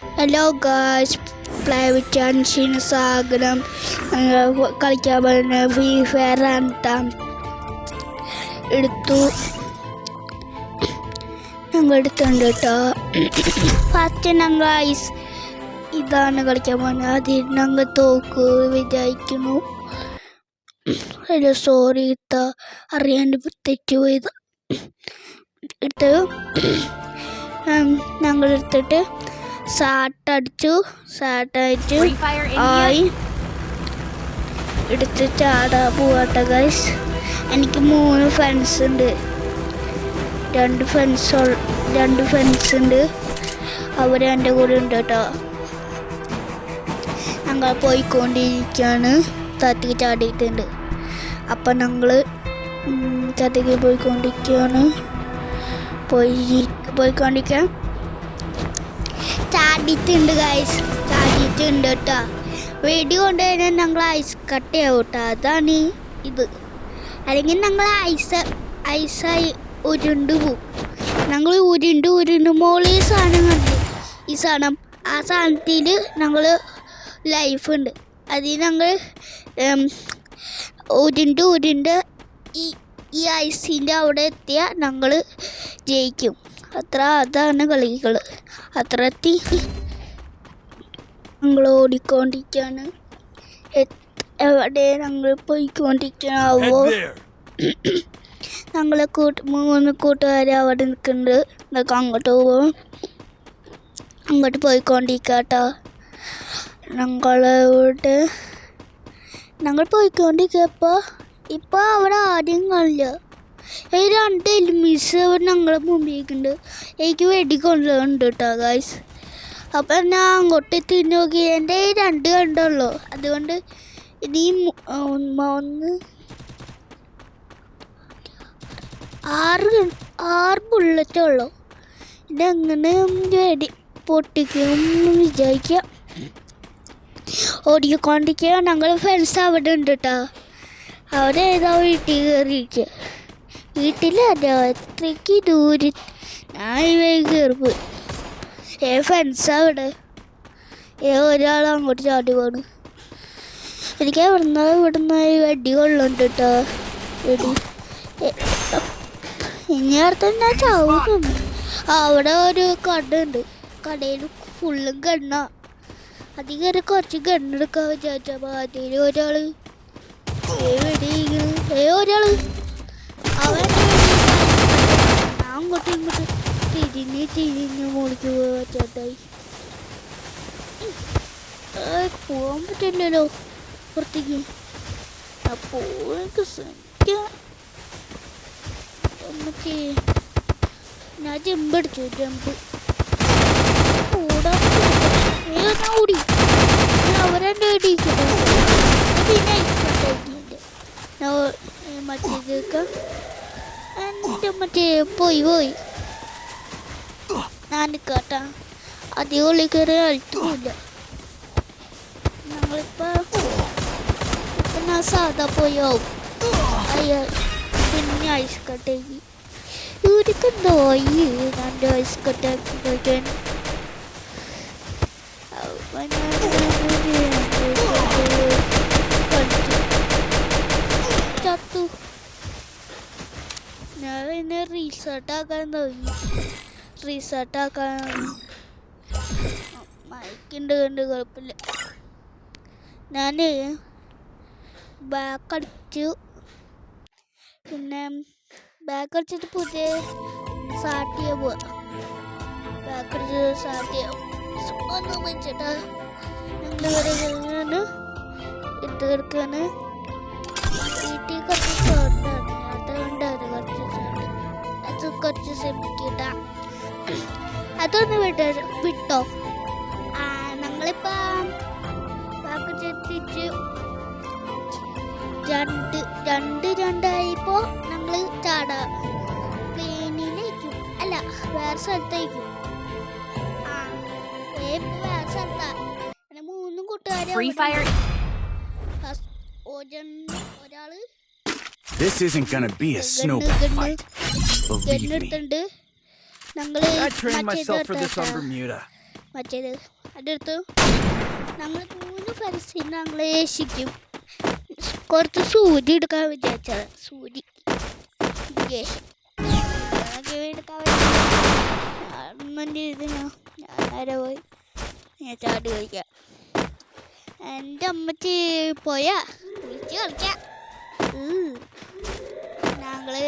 Hello guys, play with ചാൻസിന് സ്വാഗതം. കളിക്കാൻ പോകുന്ന ഫ്രീ ഫയർ എടുത്തു ഞങ്ങൾ എടുത്തുണ്ട് കേട്ടോ. ഫസ്റ്റ് ഞങ്ങൾ ഐസ് ഇതാണ് കളിക്കാൻ പോകുന്നത്. അതിൽ ഞങ്ങൾ തോക്ക് വിചാരിക്കുന്നു. സോറി ഇത്ത അറിയാണ്ട് തെറ്റുപോയത് ഇട്ട് ഞങ്ങൾ എടുത്തിട്ട് സാട്ടടിച്ചു ആയി എടുത്ത് ചാടാ പോവാട്ടെ ഗൈസ്. എനിക്ക് 3 ഫ്രണ്ട്സ് ഉണ്ട്. 2 ഫ്രണ്ട്സ് ഉണ്ട്. അവർ എൻ്റെ കൂടെ ഉണ്ട് കേട്ടോ. ഞങ്ങൾ പോയിക്കൊണ്ടിരിക്കുകയാണ്. തത്തിക്ക് ചാടിയിട്ടുണ്ട്. അപ്പം ഞങ്ങൾ തത്തിക്ക് പോയിക്കൊണ്ടിരിക്കുകയാണ്. പോയിക്കൊണ്ടിരിക്കുക ചാടിയിട്ടുണ്ട് ഗൈസ്, ചാടിയിട്ടുണ്ട് കേട്ടോ. വീഡിയോ കൊണ്ട് കഴിഞ്ഞാൽ ഞങ്ങൾ ഐസ് കട്ട് ചെയ്യാവും കേട്ടോ. അതാണ് ഇത്. അല്ലെങ്കിൽ ഞങ്ങൾ ഐസായി ഉരുണ്ട് പോവും. ഞങ്ങൾ ഉരുണ്ട് മോളിൽ സാധനം കണ്ടു. ഈ സാധനം ആ സാധനത്തിൽ ഞങ്ങൾ ലൈഫ് ഉണ്ട്. അതിൽ ഞങ്ങൾ ഉരുണ്ട് ഈ ഐസിൻ്റെ അവിടെ എത്തിയാൽ ഞങ്ങൾ ജയിക്കും. അതാണ് കളികൾ. അത്ര എത്തി ഞങ്ങൾ ഓടിക്കൊണ്ടിരിക്കുകയാണ്. എവിടെ ഞങ്ങൾ പോയിക്കൊണ്ടിരിക്കണാവോ. ഞങ്ങളെ 3 കൂട്ടുകാർ അവിടെ നിൽക്കുന്നുണ്ട്. എന്നൊക്കെ അങ്ങോട്ട് പോകും. അങ്ങോട്ട് പോയിക്കൊണ്ടിരിക്കാട്ടോ. ഞങ്ങൾ പോയിക്കൊണ്ടിരിക്കുക. ഇപ്പോൾ അവിടെ ആദ്യം കാണില്ല. 2 എലിമീസ് ഞങ്ങളെ മുമ്പിലേക്കുണ്ട്. എനിക്ക് വെടിക്കൊണ്ടുണ്ട് കേട്ടോ ഗായ്സ്. അപ്പം ഞാൻ അങ്ങോട്ട് തിരിഞ്ഞ് നോക്കി. എൻ്റെ 2 കണ്ടുള്ളൂ. അതുകൊണ്ട് ഇനി 6 ബുള്ളറ്റേ ഉള്ളൂ. ഇതെങ്ങനെ വെടി പൊട്ടിക്കും വിചാരിക്കുക. ഓടിക്കൊണ്ടിരിക്കുക. ഞങ്ങൾ ഫ്രണ്ട്സ് അവിടെ ഉണ്ട് കേട്ടോ. അവിടെ ഏതാ വീട്ടിൽ കയറിയിരിക്കുക. വീട്ടിലല്ല, എത്രയ്ക്ക് ദൂരം ഞാൻ കയറിപ്പോയി. ഫ്രണ്ട്സാ അവിടെ. ഒരാൾ അങ്ങോട്ട് ചാടി പോണു. എനിക്ക് ഇവിടുന്ന് വെടി കൊള്ളുന്നുണ്ട് കേട്ടോ. വെടി ഇനി അടുത്ത് ഞാൻ ചാവും. അവിടെ ഒരു കട ഉണ്ട്. കടയിൽ ഫുള്ളും ഗണ്ണാ. അതിൽ കയറി കുറച്ച് ഗണ്ണെടുക്കാൻ വിചാരിച്ചപ്പോൾ അതിൽ ഒരാൾ ഒരാള് അവൻ അങ്ങോട്ടും ഇങ്ങോട്ടും തിരിഞ്ഞ് മോളിക്ക് ചേട്ടായി പോകാൻ പറ്റില്ലല്ലോ പുറത്തേക്ക്. അപ്പോൾ എനിക്ക് ശ്രമിക്കാം. ഞാൻ ജമ്പടിച്ചു. ഓടാൻ ഓടി. അവരെന്നെ ഇടിക്കുന്നു. പിന്നെ മറ്റേ പോയി ഞാൻ കേട്ടാ. അധികം കയറി അഴിക്കുന്നില്ല. ഞങ്ങളിപ്പോൾ ഞാൻ സാധാ പോയാവും. പിന്നെ ഐസ് കട്ടേക്ക് ഇവർക്ക് നോയി. എൻ്റെ ഐസ് കട്ടാക്കി കഴിക്കാൻ ചത്തു. ഞാൻ പിന്നെ റീസെർട്ടാക്കാൻ തുടങ്ങി. മയക്കുണ്ട് കണ്ട് കുഴപ്പമില്ല. ഞാൻ ബാക്ക് അടിച്ചു. പിന്നെ ബാക്ക് അടിച്ചിട്ട് പുതിയ സാട്ടിയ പോവാ. ബാക്ക് അടിച്ച് സാട്ടിയ ഒന്നും വെച്ചിട്ടാ ഞങ്ങൾ ഇവിടെ ഇട്ട് കിടക്കാണ്. വീട്ടിൽ കുറച്ച് ഷോർട്ടാണ്. അതുകൊണ്ടാണ് കുറച്ച് ശ്രമിക്കട്ട. അതൊന്ന് വിട്ടോ. ഞങ്ങളിപ്പോ തിരിച്ച് 2-2 ഞങ്ങള് ചാടാ പ്ലെയിനിലേക്കും അല്ല വേറെ സ്ഥലത്തേക്കും. വേറെ സ്ഥലത്താ. 3 കൂട്ടുകാരെ ഒരാള് This isn't gonna be a snowball fight. Believe me. I trained myself for this on Bermuda. മറ്റേത് അതെടുത്ത് ഞങ്ങൾ 3 ഫ്രണ്ട്സിന് ഞങ്ങൾ ഏശിക്കും. കുറച്ച് സൂചി എടുക്കാൻ വിചാരിച്ചത്. സൂചി എടുക്കാൻ ഞാൻ നേരെ പോയി ഞാൻ ചാടി കളിക്കാം. എൻ്റെ അമ്മച്ചി പോയാ വിളിച്ച് കളിക്കാം. ഞങ്ങള്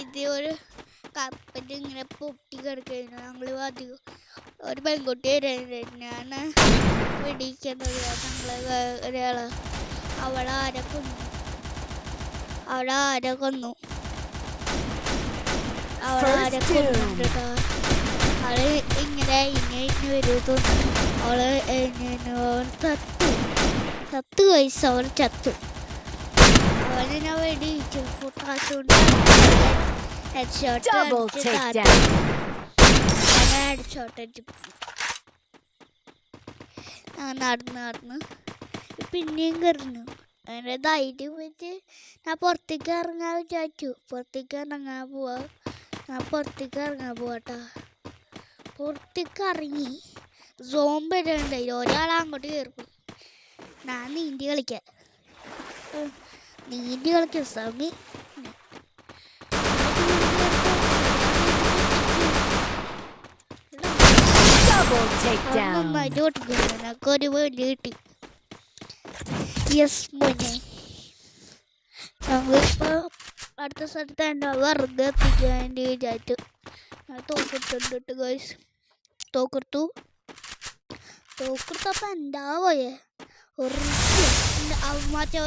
ഇത് ഒരു കപ്പറ്റ് ഇങ്ങനെ പൊട്ടി കിടക്കുന്നു. ഞങ്ങൾ അധികം ഒരു പെൺകുട്ടി തന്നെയാണ് വെടിക്കുന്നത്. ഞങ്ങള് ഒരാള് അവളാരെ കൊന്നു. അവളാരെ കൊന്നുണ്ട്. അവള് ഇങ്ങനെ വരും തോന്നുന്നു. അവള് ചത്തു വയസ്സ് അവൾ ചത്തു. അവനെ ഞാൻ വെടിയിച്ചു. പൊട്ടാസുകൊണ്ട് ഹെഡ്ഷോട്ട് നടന്ന് പിന്നെയും കയറുന്നു. അങ്ങനെ ധൈര്യം വെച്ച് ഞാൻ പുറത്തേക്ക് ഇറങ്ങാൻ വിചാരിച്ചു. പുറത്തേക്ക് ഇറങ്ങാൻ പോവാട്ടാ. പുറത്തേക്ക് ഇറങ്ങി സോംബി ഉണ്ടായി. ഒരാൾ അങ്ങോട്ട് കയറിപ്പോയി. ഞാൻ നീന്തി കളിക്കാൻ സമയം ഒരു വേണ്ടി കിട്ടി. യെസ് മോനെ. ഞങ്ങളിപ്പോ അടുത്ത സ്ഥലത്ത് എൻ്റെ വെറുതെ എത്തിക്കാൻ വേണ്ടി വിചാരിച്ചു. ഞാൻ തോക്കിട്ടുണ്ട് ഗൈസ്. തോക്കെടുത്തപ്പോ എന്താ പോയേ മറ്റേ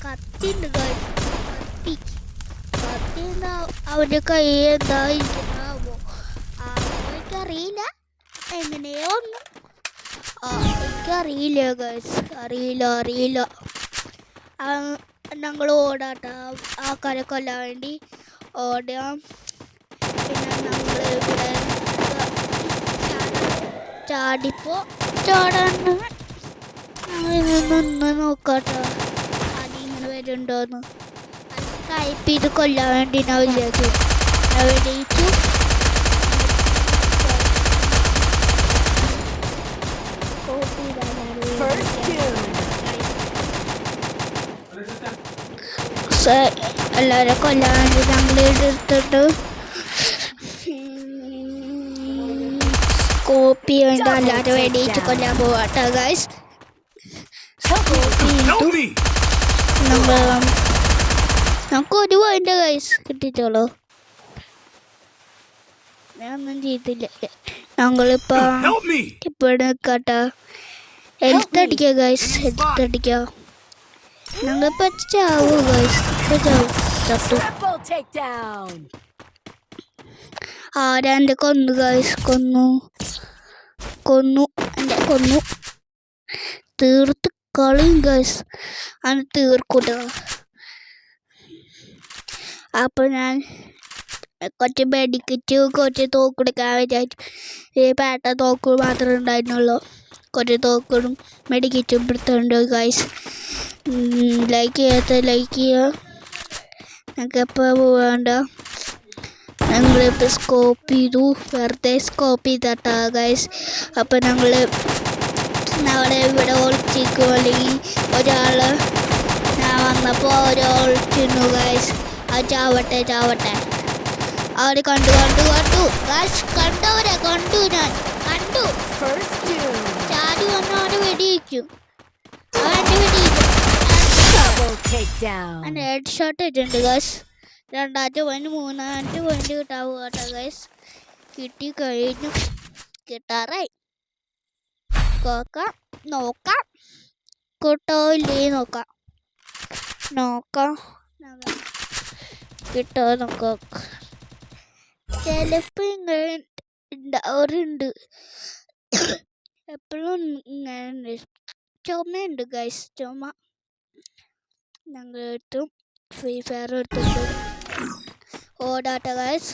കത്തി ഉണ്ട് ഗൈസ്. കത്തി എന്താ അവൻ്റെ കൈ എന്താ ഇരിക്കുന്നാവോ എനിക്കറിയില്ല. എങ്ങനെയോ ഒന്നും എനിക്കറിയില്ല ഗൈസ്. അറിയില്ല. ഞങ്ങൾ ഓടാട്ട ആൾക്കാരെ കൊല്ലാൻ വേണ്ടി ഓടാം. പിന്നെ ഞങ്ങൾ ഇവിടെ ചാടാൻ നിന്ന് നോക്കാട്ടോ ആദ്യം ഇങ്ങനെ വരുന്നുണ്ടോന്ന്. ടൈപ്പ് ചെയ്ത് കൊല്ലാൻ വേണ്ടി ഞാൻ വിചാരിച്ചു. ഞാൻ വെടിയിച്ചു. എല്ലാവരെ കൊല്ലാൻ വേണ്ടി ഞങ്ങൾ എടുത്തിട്ട് കോപ്പി വേണ്ട എല്ലാവരും വെടിയിച്ച് കൊല്ലാൻ പോവാട്ടോ ഗൈസ്. നമുക്ക് ഒരു പോയിന്റ് ഗൈസ് കിട്ടിച്ചോളൂ. ഞാനൊന്നും ചെയ്തില്ല. ഞങ്ങളിപ്പോ നിൽക്കാട്ടോ. ഹെൽത്ത് അടിക്കുക ഗൈസ്. ഹെൽത്ത് അടിക്കുക. ഞങ്ങളിപ്പോ ചാവൂ ഗൈസ്. ചത്തു. ആരാ എൻ്റെ കൊന്നു ഗൈസ്. കൊന്നു തീർത്ത് കളിയും ഗൈസ്. അത് തീർക്കൂട്ടോ. അപ്പോൾ ഞാൻ കുറച്ച് മെഡിക്കറ്റ് കുറച്ച് തോക്കെടുക്കാൻ വിചാരിച്ചു. പേട്ട തോക്ക് മാത്രമേ ഉണ്ടായിരുന്നുള്ളൂ. കുറച്ച് തോക്കും മെഡിക്കറ്റും എടുത്തുണ്ട് ഗൈസ്. ലൈക്ക് ചെയ്യുക. ഞങ്ങൾക്കിപ്പോൾ പോവേണ്ട. ഞങ്ങളിപ്പോൾ സ്കോപ്പ് ചെയ്തു. വെറുതെ സ്കോപ്പ് ചെയ്തട്ടാ ഗൈസ്. അപ്പോൾ ഞങ്ങളെ ഇവിടെ ഒളിച്ചിരിക്കും. അല്ലെങ്കിൽ ഒരാൾ ഞാൻ വന്നപ്പോൾ ഒളിച്ചിരുന്നു ഗൈസ്. അത് ചാവട്ടെ. അവരെ കണ്ടു ഗൈസ്. കണ്ടവരെ കണ്ടു. ഞാൻ കണ്ടു. ചാടി വന്ന് അവരെ വെടിയിച്ചു. ഹെഡ് ഷോട്ട് ഇട്ടുണ്ട് ഗൈസ്. 2ാമത്തെ പോയിന്റ് 3ാമത്തെ പോയിന്റ് കിട്ടാവൂ കേട്ടോ ഗൈസ്. കിട്ടി കഴിഞ്ഞു. കിട്ടാറായി. നോക്കാം കിട്ടോ ഇല്ലേ നോക്കാം. കിട്ടോ നോക്കാം. ചിലപ്പോൾ ഇങ്ങനെ ഉണ്ടാവാറുണ്ട്. എപ്പോഴും ഇങ്ങനെ ചുമയുണ്ട് ഗൈസ്. ചുമ ഞങ്ങൾ എടുത്തും ഫ്രീ ഫയർ എടുത്തിട്ട് ഓടാട്ടെ ഗൈസ്.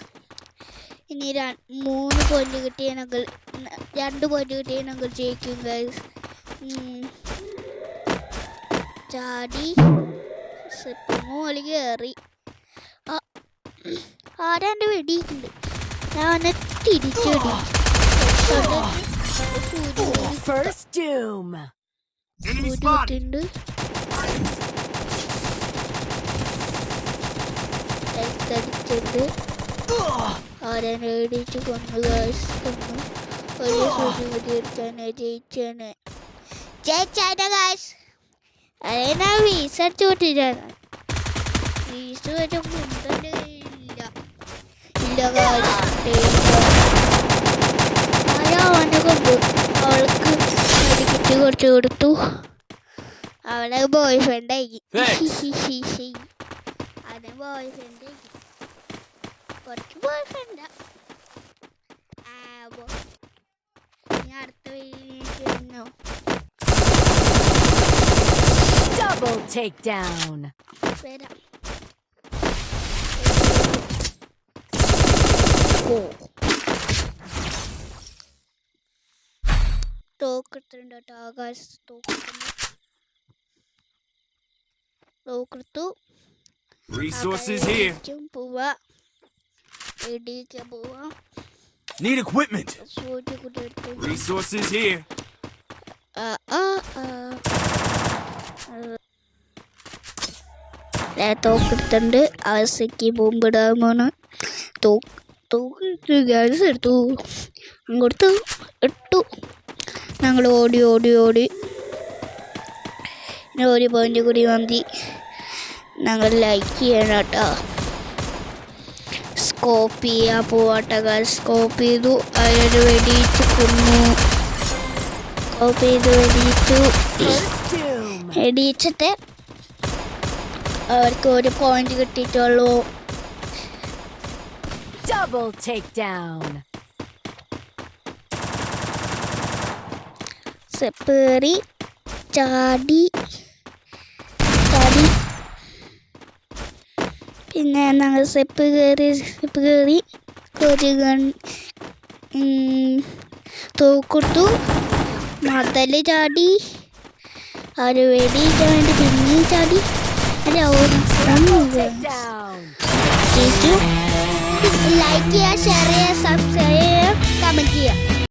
ഇനി 3 പോയിന്റ് കിട്ടിയെങ്കിൽ 2 പോയിന്റ് കിട്ടിയെങ്കിൽ ജയിക്കും ഗൈസ്. ചാടി മോളി കയറി. ആരാൻ്റെ വെടിയിട്ടുണ്ട്. ഞാൻ തിരിച്ചു First doom. Enemy spotted. ഉണ്ട് അടിച്ചിട്ട് അവരെ നേടിച്ച് കൊന്നു ഗായ്സ് കൊന്നു ഒരു സൂചി തീർച്ചാണ് ജയിച്ചാണ് ഗായ്സ് അതെ ഞാൻ വീസ് അടിച്ചു കൊണ്ടിട്ടാണ് വീസ് വരെ മുണ്ടേ ഇല്ല അവനെ കൊണ്ടു അവൾക്ക് അടിക്കിട്ട് കുറച്ച് കൊടുത്തു അവളെ ബോയ് ഫ്രണ്ടായി അവനെ ബോയ് ഫ്രണ്ട് കുറച്ച് ബോയ് ഫ്രണ്ടാ ഞാൻ അടുത്ത വീഡിയോ Double takedown. വരാം തോക്കെടുത്തിട്ടുണ്ട് കേട്ടോ ആകാശ് തോക്കെടുത്തു Resources here. പോവാ ഇടിക്കാൻ പോവാ Need equipment. സൂചി കൂടി എടുത്തു Resources here. തോക്കെടുത്തുണ്ട് അവസ്ഥയ്ക്ക് ബോംബിടാൻ പോണ് തോക്കെടുത്ത് ഗ്യാസ് എടുത്തു അങ്ങോട്ട് ഇട്ടു ഞങ്ങൾ ഓടി ഒരു പോയിന്റ് കൂടി മതി ഞങ്ങൾ ലൈക്ക് ചെയ്യണം കേട്ടോ സ്കോപ്പ് ചെയ്യാൻ പോവാട്ടോ സ്കോപ്പ് ചെയ്തു അയാൾ വെടിയിച്ച് കൊന്നു സ്കോപ്പ് ചെയ്ത് വെടിയിച്ചിട്ട് അവർക്ക് ഒരു പോയിന്റ് കിട്ടിയിട്ടുള്ളൂ Double takedown. സെപ്പേറി ചാടി പിന്നെ ഞങ്ങൾ സ്റ്റെപ്പ് കയറി ഒരു തോക്കൊടുത്തു മതൽ ചാടി ഒരു വെടിയിക്കാൻ വേണ്ടി പിന്നെയും ചാടി Takedown. ലൈക്ക് ചെയ്യുക ഷെയർ ചെയ്യുക സബ്സ്ക്രൈബ് ചെയ്യുക കമൻറ്റ് ചെയ്യുക